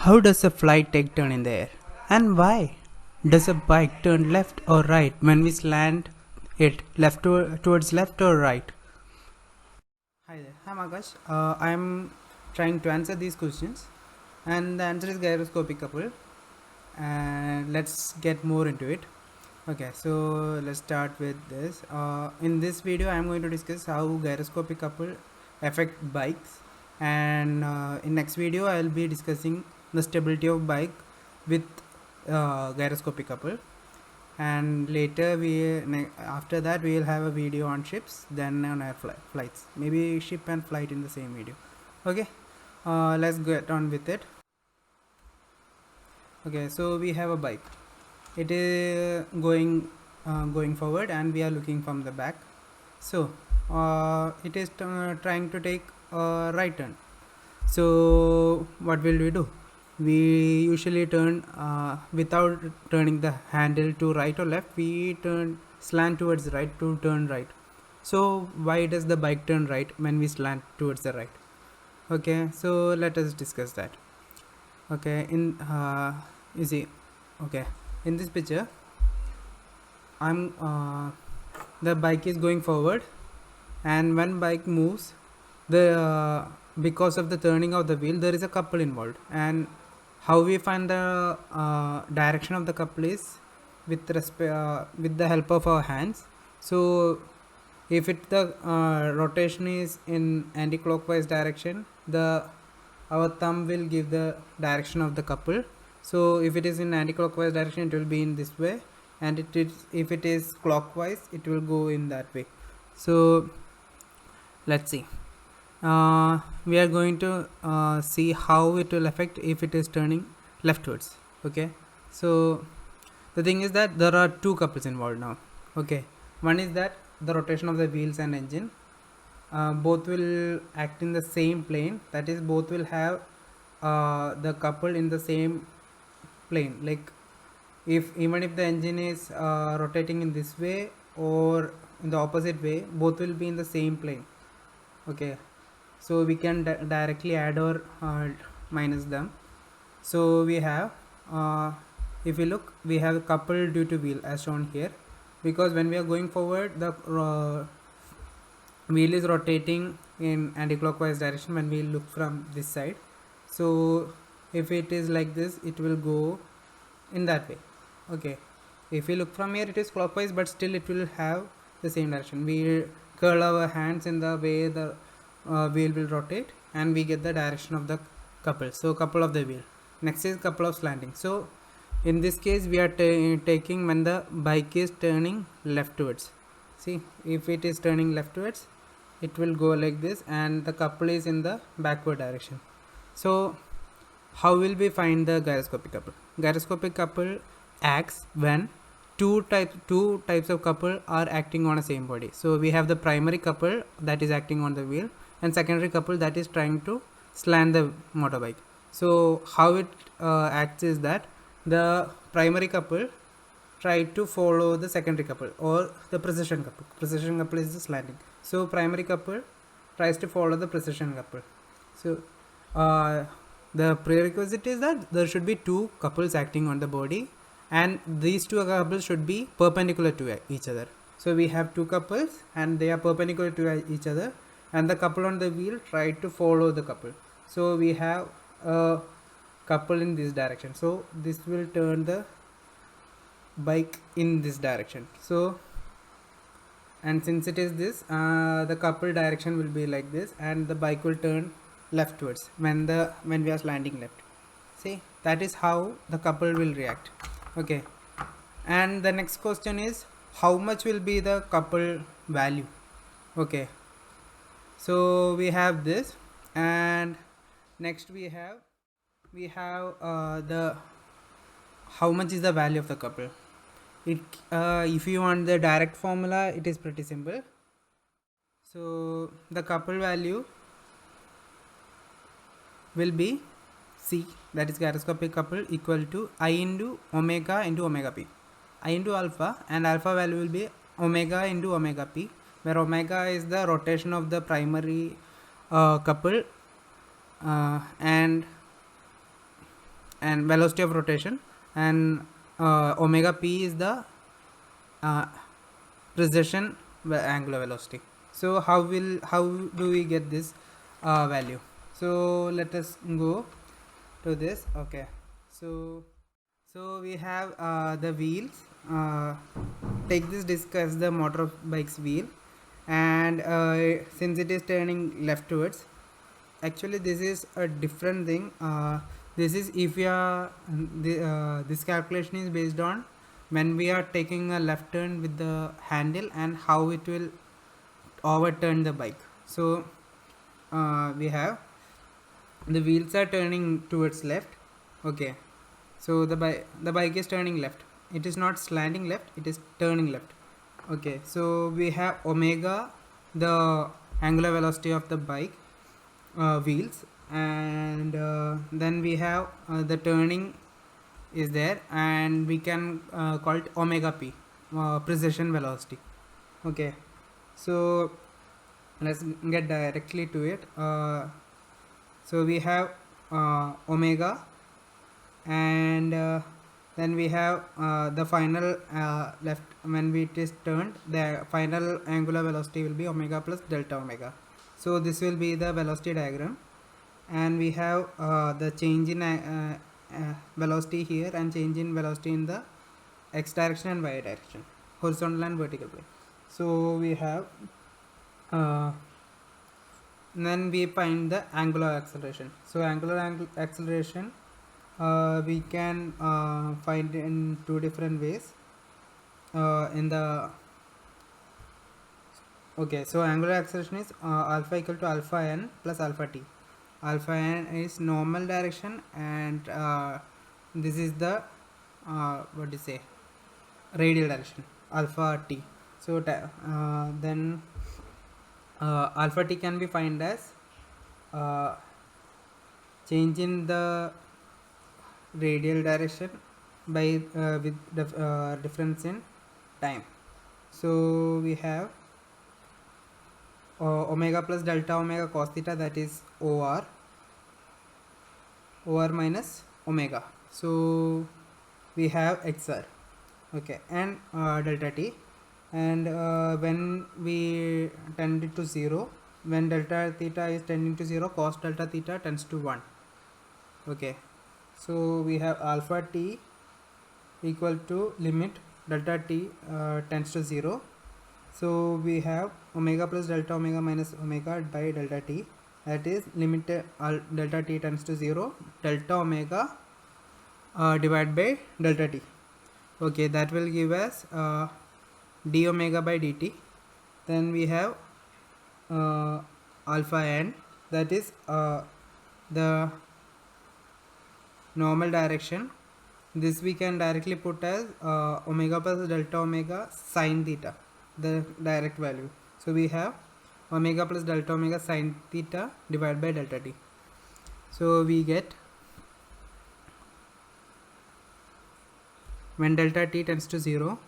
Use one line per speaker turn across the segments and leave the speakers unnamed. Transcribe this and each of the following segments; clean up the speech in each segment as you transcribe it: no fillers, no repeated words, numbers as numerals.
How does a flight take turn in the air? And why? Does a bike turn left or right when we slant it towards left or right? Hi there, I'm Akash. I'm trying to answer these questions, and the answer is gyroscopic couple. And let's get more into it. Okay, so let's start with this. In this video, I'm going to discuss how gyroscopic couple affect bikes, and in next video, I'll be discussing the stability of bike with gyroscopic couple. And later after that we will have a video on ships, then on air flights, maybe ship and flight in the same video. Okay, let's get on with it. Okay, so we have a bike. It is going forward and we are looking from the back. So it is trying to take a right turn. So what will we do? We usually turn without turning the handle to right or left. We turn slant towards right to turn right. So why does the bike turn right when we slant towards the right? Okay, so let us discuss that. Okay, you see, okay, in this picture I'm the bike is going forward, and when bike moves, the because of the turning of the wheel there is a couple involved, and how we find the direction of the couple is with the help of our hands. So if the rotation is in anti-clockwise direction, our thumb will give the direction of the couple. So if it is in anti-clockwise direction, it will be in this way, and if it is clockwise, it will go in that way. So let's see. We are going to see how it will affect if it is turning leftwards. Okay, so the thing is that there are two couples involved now. Okay, one is that the rotation of the wheels and engine, both will act in the same plane, that is both will have the couple in the same plane. Like even if the engine is rotating in this way or in the opposite way, both will be in the same plane. Okay, so we can directly add or minus them. So we have if you look, we have a couple due to wheel as shown here, because when we are going forward, the wheel is rotating in anti-clockwise direction when we look from this side. So if it is like this, it will go in that way. Okay, if we look from here, it is clockwise, but still it will have the same direction. We curl our hands in the way the wheel will rotate, and we get the direction of the couple. So couple of the wheel. Next is couple of slanting. So in this case, we are taking when the bike is turning leftwards. See, if it is turning leftwards, it will go like this, and the couple is in the backward direction. So how will we find the gyroscopic couple? Gyroscopic couple acts when two types of couple are acting on a same body. So we have the primary couple that is acting on the wheel, and secondary couple that is trying to slant the motorbike. So how it acts is that the primary couple try to follow the secondary couple, or the precession couple. Precession couple is the slanting. So primary couple tries to follow the precession couple. So the prerequisite is that there should be two couples acting on the body, and these two couples should be perpendicular to each other. So we have two couples and they are perpendicular to each other, and the couple on the wheel try to follow the couple. So we have a couple in this direction, so this will turn the bike in this direction. So, and since it is this, the couple direction will be like this, and the bike will turn leftwards when we are slanting left. See, that is how the couple will react. Okay, and the next question is how much will be the couple value. Okay, so we have this, and next we have the how much is the value of the couple. If you want the direct formula, it is pretty simple. So the couple value will be C, that is gyroscopic couple, equal to I into omega p. I into alpha, and alpha value will be omega into omega p, where omega is the rotation of the primary couple, and and velocity of rotation, and omega p is the precession angular velocity. So how do we get this value? So let us go to this. Okay, so we have the wheels. Take this disc as the motorbike's wheel, and since it is turning leftwards, actually this is a different thing. This is if we are this calculation is based on when we are taking a left turn with the handle and how it will overturn the bike. So we have the wheels are turning towards left. Okay, so the bike is turning left. It is not slanting left, it is turning left. Okay, so we have omega, the angular velocity of the bike wheels, and then we have the turning is there, and we can call it omega p, precession velocity. Okay, so let's get directly to it. So we have omega, and then we have the final left when it is turned, the final angular velocity will be omega plus delta omega. So this will be the velocity diagram, and we have the change in velocity here and change in velocity in the x direction and y direction, horizontal and vertical plane. So we have then we find the angular acceleration. So angular acceleration we can find in two different ways. In the okay, so angular acceleration is alpha equal to alpha n plus alpha t. Alpha n is normal direction, and this is the what do you say, radial direction, alpha t. So then alpha t can be found as change in the radial direction by with the difference in time. So we have omega plus delta omega cos theta, that is or minus omega. So we have xr, okay, and delta t, and when we tend it to 0, when delta theta is tending to 0, cos delta theta tends to 1. Okay, so we have alpha t equal to limit delta t tends to 0. So we have omega plus delta omega minus omega by delta t, that is limit delta t tends to 0, delta omega divided by delta t. Okay, that will give us d omega by dt. Then we have alpha n, that is the normal direction. This we can directly put as omega plus delta omega sine theta, the direct value. So we have omega plus delta omega sine theta divided by delta t. So we get when delta t tends to 0,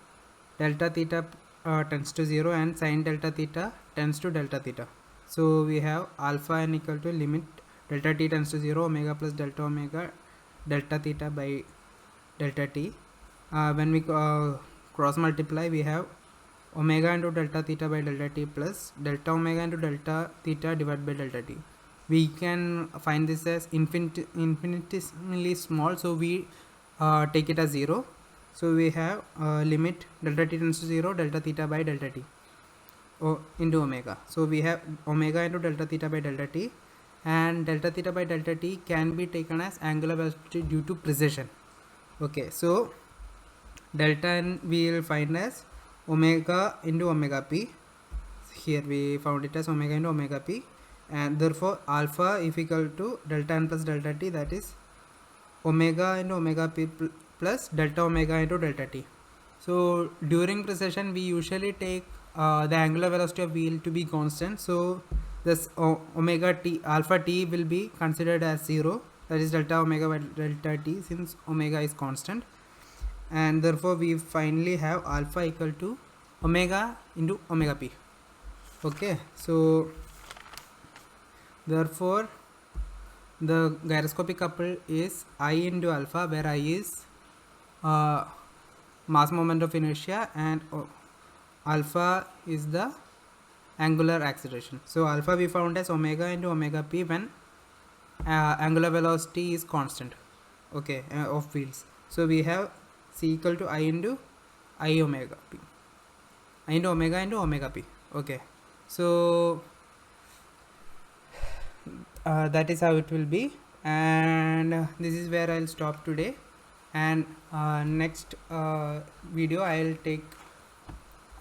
delta theta tends to 0, and sine delta theta tends to delta theta. So we have alpha n equal to limit delta t tends to 0, omega plus delta omega delta theta by delta t. When we cross multiply, we have omega into delta theta by delta t plus delta omega into delta theta divided by delta t. We can find this as infinitesimally small, so we take it as 0. So we have limit delta t tends to 0, delta theta by delta t into omega. So we have omega into delta theta by delta t, and delta theta by delta t can be taken as angular velocity due to precession. Okay, so delta n we will find as omega into omega p. Here we found it as omega into omega p, and therefore alpha is equal to delta n plus delta t, that is omega into omega p plus delta omega into delta t. So during precession we usually take the angular velocity of wheel to be constant, so this omega t, alpha t will be considered as 0, that is delta omega by delta t, since omega is constant, and therefore we finally have alpha equal to omega into omega p. Okay, so therefore the gyroscopic couple is I into alpha, where I is mass moment of inertia and alpha is the angular acceleration. So alpha we found as omega into omega p when angular velocity is constant, okay, of wheels. So we have c equal to I into I omega p, I into omega p, okay. So that is how it will be, and this is where I'll stop today, and next video I'll take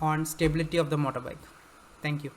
on stability of the motorbike. Thank you.